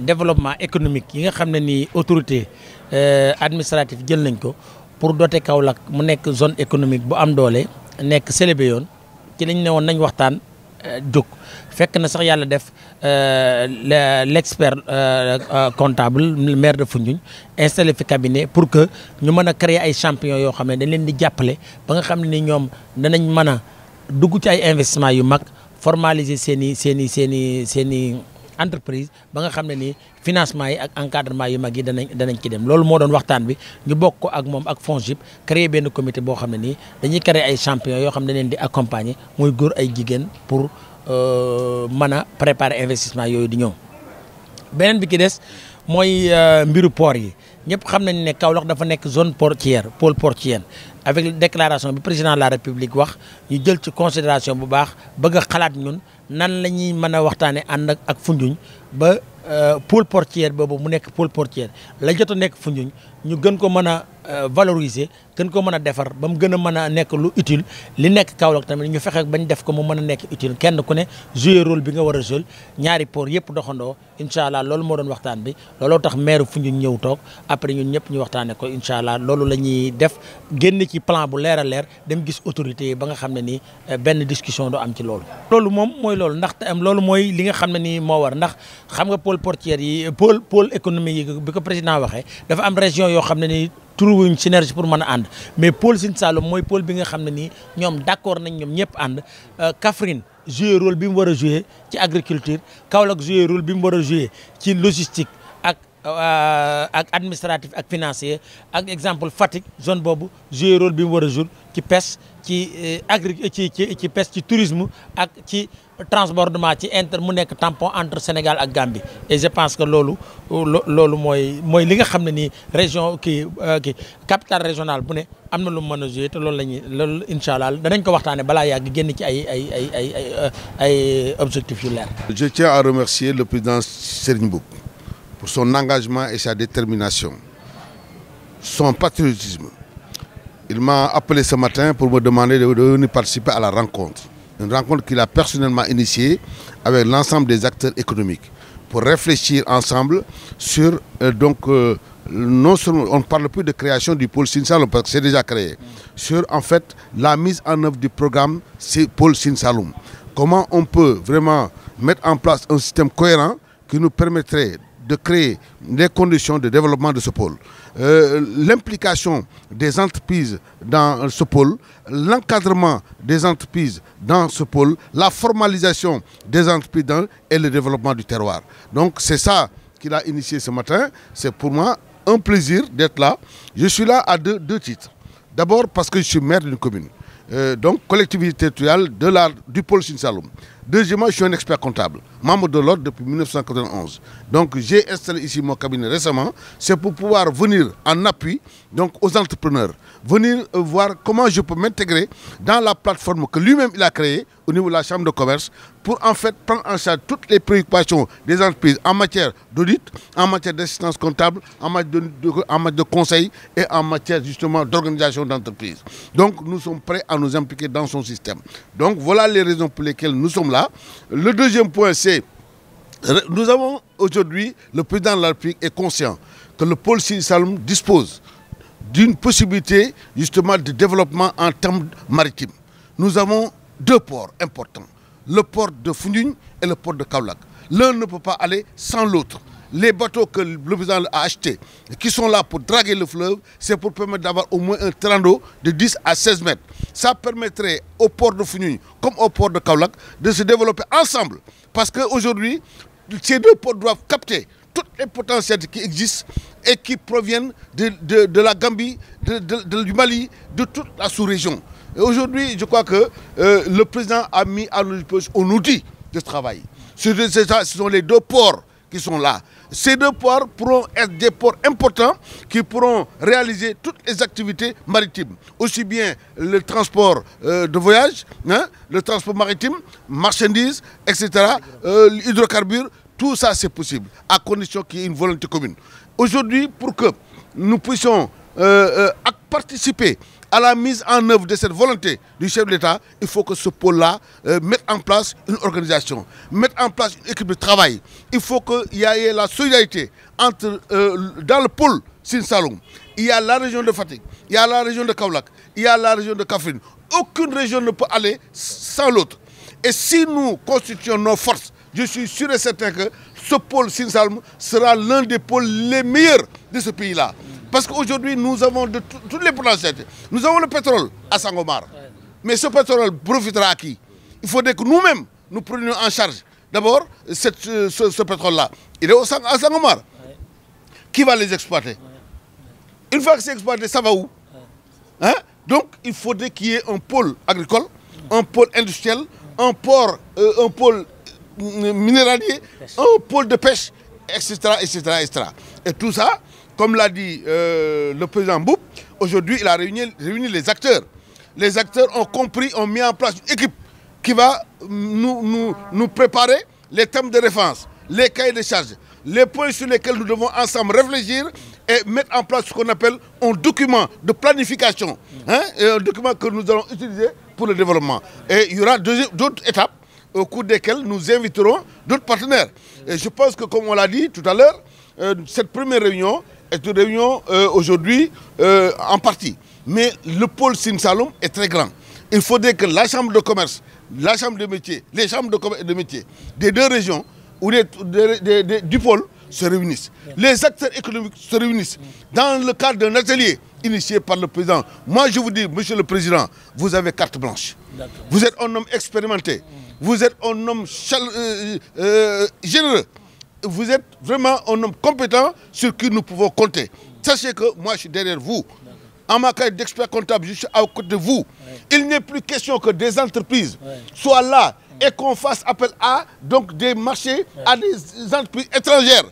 développement économique yi nga xam ne nii autorité administrative jël nañ ko pour doter Kaolack mu nekk zone économique bu am doole nekk célébé yoon ci lañ ne woon nañ waxtaan jóg fekk na sax yàlla def l'expert comptable maire de Foundiougne installé fi cabinet pour que ñu mën a créer ay champions yoo xam ne dañ leen di jàppale ba nga xam ne ni ñoom danañ mën a dugg ci ay investissement yu mag formaliser seen i entreprise ba nga xam ne nii financement yi ak encadrement yu mag yi danañ ci dem loolu moo doon waxtaan bi ñu bokk ko ak moom ak FONGIP créer benn comité boo xam ne nii dañuy créer ay champions yoo xam ne leen di accompagner muy góor ay jigéen pour mën a préparer investissement yooyu di ñëw. beneen bi ki des mooy mbiru port yi ñëpp xam nañ ne Kaolack dafa nekk zone portuaire pôle portuaire avec déclaration bi président de la République wax ñu jël ci considération bu baax bëgg a xalaat ñun nan la ñuy mën a waxtaanee ànd ak Foundiougne ba pôle portuaire boobu mu nekk pôle portuaire la jot a nekk Foundiougne ñu gën ko mën a valoriser gën ko mën a defar ba mu gën a mën a nekk lu utile li nekk Kaolack tamit ñu fexe bañ def ko mu mën a nekk utile kenn ku ne jouer rôle bi nga war a jouer ñaari port yëpp doxandoo incha allah loolu moo doon waxtaan bi looloo tax maire Foundiougne ñëw toog après ñun ñëpp ñu waxtaanee ko incha allah loolu la ñuy def génn ci plan bu leer a leer dem gis autorité yi ba nga xam ne nii benn discussion do am ci loolu. loolu moom mooy loolu ndax loolu mooy li nga xam ne nii moo war ndax xam nga pôle portuaire yi pôle économique yi bi ko président waxee dafa am région yoo xam ne nii trouvé synergie pour mën a ànd mais pôle Sine Saloum mooy pôle bi nga xam ne nii ñoom d'accord nañ ñoom ñëpp ànd Kaffrine jouer rôle bi mu war a jouer ci agriculture Kaolack jouer rôle bi mu war a jouer ci logistique ak administratif ak financier ak exemple Fatick zone boobu jouer rôle bi mu war a jouer ci pêche ci ci pêche ci tourisme ak ci transbordement ci mu nekk tampon entre Sénégal ak Gambie et je pense que loolu mooy li nga xam ne nii région kii capitale régionale bu ne am na lu mu mën a jouer te loolu incha allah danañ ko waxtaanee balaa yàgg génn ci ay objectifs yu leer. Je tiens à remercier le président Serigne Mboup pour son engagement et sa détermination, son patriotisme. Il m'a appelé ce matin pour me demander de venir participer à la rencontre. Une rencontre qu'il a personnellement initiée avec l'ensemble des acteurs économiques pour réfléchir ensemble sur non seulement on ne parle plus de création du pôle Sine Saloum parce que c'est déjà créé, sur en fait la mise en œuvre du programme pôle Sine Saloum. Comment on peut vraiment mettre en place un système cohérent qui nous permettrait de créer les conditions de développement de ce pôle. L'implication des entreprises dans ce pôle, l'encadrement des entreprises dans ce pôle, la formalisation des entreprises et le développement du terroir. Donc c'est ça qu'il a initié ce matin. C'est pour moi un plaisir d'être là. Je suis là à deux titres. D'abord parce que je suis maire d'une commune. Donc collectivité territoriale du pôle Sine Saloum. Deuxièmement, je suis un expert comptable, membre de l'ordre depuis 1991. Donc j'ai installé ici mon cabinet récemment. C'est pour pouvoir venir en appui donc, aux entrepreneurs, venir voir comment je peux m'intégrer dans la plateforme que lui-même il a créée au niveau de la Chambre de commerce pour en fait prendre en charge toutes les préoccupations des entreprises en matière d'audit, en matière d'assistance comptable, en matière de conseil et en matière justement d'organisation d'entreprise. Donc nous sommes prêts à nous impliquer dans son système. Donc voilà les raisons pour lesquelles nous sommes là. Le deuxième point, c'est nous avons aujourd'hui, le président de la République est conscient que le pôle Sine Saloum dispose d'une possibilité justement de développement en termes maritimes. Nous avons deux ports importants, le port de Foundiougne et le port de Kaolack. L'un ne peut pas aller sans l'autre. Les bateaux que le président a achetés, qui sont là pour draguer le fleuve, c'est pour permettre d'avoir au moins un terrain d'eau de 10 à 16 mètres. Ça permettrait au port de Foundiougne comme au port de Kaolack de se développer ensemble. Parce qu'aujourd'hui, ces deux ports doivent capter toutes les potentialités qui existent et qui proviennent de la Gambie, du Mali, de toute la sous-région. Aujourd'hui, je crois que le président a mis à notre disposition un outil de travail. Ce sont les deux ports qui sont là. Ces deux ports pourront être des ports importants qui pourront réaliser toutes les activités maritimes. Aussi bien le transport de voyage, le transport maritime, marchandises, etc., hydrocarbures, tout ça c'est possible, à condition qu'il y ait une volonté commune. Aujourd'hui, pour que nous puissions participer à la mise en œuvre de cette volonté du chef de l'État, il faut que ce pôle-là mette en place une organisation, mette en place une équipe de travail. Il faut qu'il y ait la solidarité entre, dans le pôle Sine Saloum. Il y a la région de Fatick, il y a la région de Kaolack, il y a la région de Kaffrine. Aucune région ne peut aller sans l'autre. Et si nous constituons nos forces, je suis sûr et certain que ce pôle Sine Saloum sera l'un des pôles les meilleurs de ce pays-là. Parce qu'aujourd'hui, nous avons de toutes les potentialités. Nous avons le pétrole à Sangomar. Mais ce pétrole profitera à qui? Il faudrait que nous-mêmes, nous prenions en charge d'abord ce pétrole-là. Il est à Sangomar. Qui va les exploiter? Une fois que c'est exploité, ça va où? Hein? Donc, il faudrait qu'il y ait un pôle agricole, un pôle industriel, un pôle minéralier, un pôle de pêche, etc., etc., etc. Et tout ça, comme l'a dit le président Mboup, aujourd'hui, il a réuni les acteurs. Les acteurs ont compris, ont mis en place une équipe qui va nous préparer les thèmes de référence, les cahiers de charges, les points sur lesquels nous devons ensemble réfléchir et mettre en place ce qu'on appelle un document de planification, hein, et un document que nous allons utiliser pour le développement. Et il y aura d'autres étapes au cours desquelles nous inviterons d'autres partenaires. Et je pense que, comme on l'a dit tout à l'heure, cette première réunion est une réunion aujourd'hui en partie. Mais le pôle Sine Saloum est très grand. Il faudrait que la chambre de commerce, la chambre de métiers, les chambres de commerce et de métiers des deux régions ou du pôle se réunissent. Les acteurs économiques se réunissent dans le cadre d'un atelier initié par le président. Moi, je vous dis, monsieur le président, vous avez carte blanche. Vous êtes un homme expérimenté. Vous êtes un homme généreux. Vous êtes vraiment un homme compétent sur qui nous pouvons compter. Sachez que moi, je suis derrière vous. En ma qualité d'expert comptable, je suis à côté de vous. Il n'est plus question que des entreprises soient là et qu'on fasse appel à donc des marchés à des entreprises étrangères.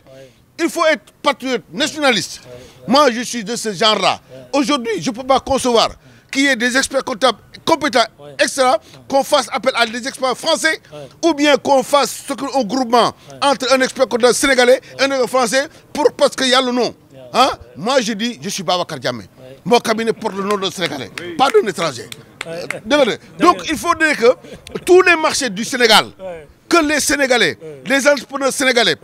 Il faut être patriote, nationaliste. Moi, je suis de ce genre-là. Aujourd'hui, je ne peux pas concevoir qu'il y ait des experts comptables compétents, etc., qu'on fasse appel à des experts français, ou bien qu'on fasse un groupement entre un expert comptable sénégalais et un expert français parce qu'il y a le nom. Hein? Moi, je dis, je suis Babacar Diamé. Mon cabinet porte le nom d'un Sénégalais, pas d'un étranger. Donc, il faudrait que tous les marchés du Sénégal, que les Sénégalais, les entrepreneurs sénégalais,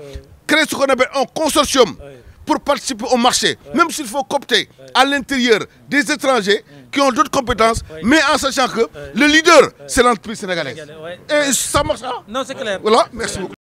créent ce qu'on appelle un consortium pour participer au marché, même s'il faut coopter à l'intérieur des étrangers qui ont d'autres compétences, mais en sachant que le leader, c'est l'entreprise sénégalaise. Et ça marchera. Non, c'est clair. Voilà, merci beaucoup.